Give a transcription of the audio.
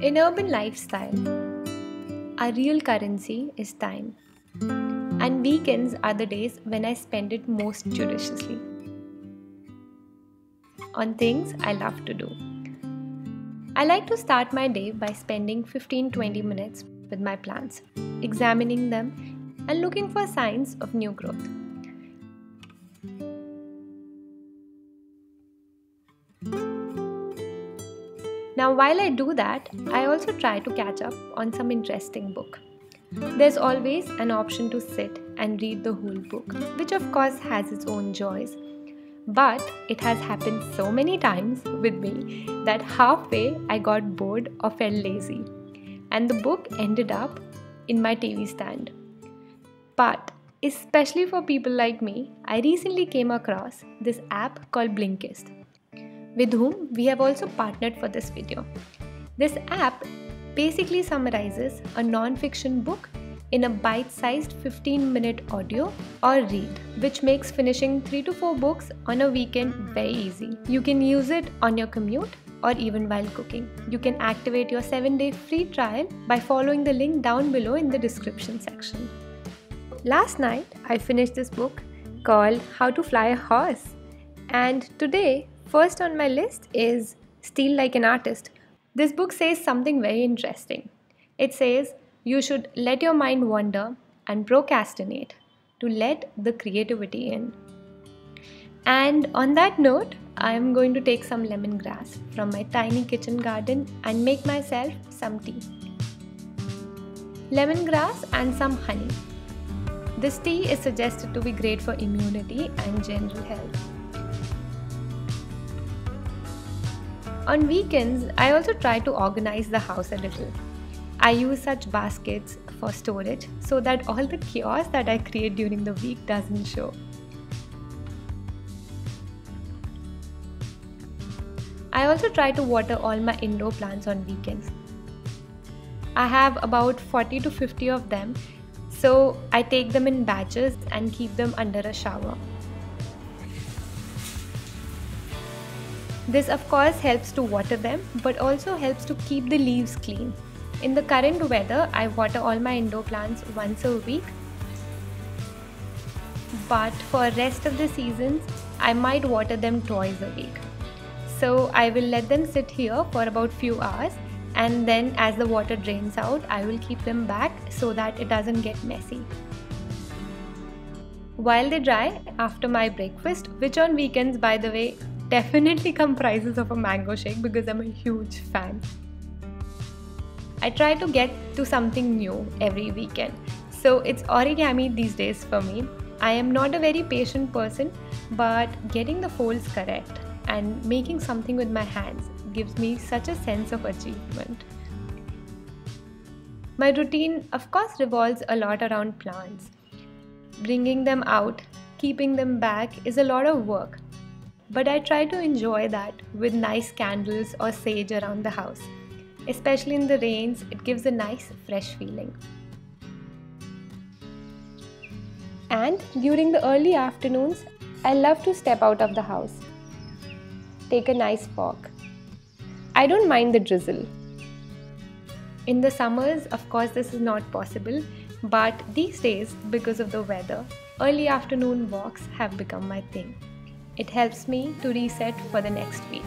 In urban lifestyle, our real currency is time, and weekends are the days when I spend it most judiciously on things I love to do. I like to start my day by spending 15-20 minutes with my plants, examining them and looking for signs of new growth. Now, while I do that, I also try to catch up on some interesting book. There's always an option to sit and read the whole book, which of course has its own joys. But it has happened so many times with me that halfway I got bored or felt lazy, and the book ended up in my TV stand. But especially for people like me, I recently came across this app called Blinkist, with whom we have also partnered for this video. This app basically summarizes a non-fiction book in a bite-sized 15-minute audio or read, which makes finishing 3 to 4 books on a weekend very easy. You can use it on your commute or even while cooking. You can activate your 7-day free trial by following the link down below in the description section. Last night, I finished this book called How to Fly a Horse, and today, first on my list is Steal Like an Artist. This book says something very interesting. It says you should let your mind wander and procrastinate to let the creativity in. And on that note, I am going to take some lemongrass from my tiny kitchen garden and make myself some tea. Lemongrass and some honey. This tea is suggested to be great for immunity and general health. On weekends, I also try to organize the house a little. I use such baskets for storage so that all the chaos that I create during the week doesn't show. I also try to water all my indoor plants on weekends. I have about 40 to 50 of them, so I take them in batches and keep them under a shower. This of course helps to water them, but also helps to keep the leaves clean. In the current weather, I water all my indoor plants once a week. But for rest of the seasons, I might water them twice a week. So I will let them sit here for about few hours, and then as the water drains out, I will keep them back so that it doesn't get messy. While they dry, after my breakfast, which on weekends by the way definitely comprises of a mango shake because I'm a huge fan, I try to get to something new every weekend. So it's origami these days for me. I am not a very patient person, but getting the folds correct and making something with my hands gives me such a sense of achievement. My routine of course revolves a lot around plants. Bringing them out, keeping them back is a lot of work, but I try to enjoy that with nice candles or sage around the house. Especially in the rains, it gives a nice fresh feeling. And during the early afternoons, I love to step out of the house, take a nice walk. I don't mind the drizzle. In the summers, of course, this is not possible, but these days, because of the weather, early afternoon walks have become my thing. It helps me to reset for the next week.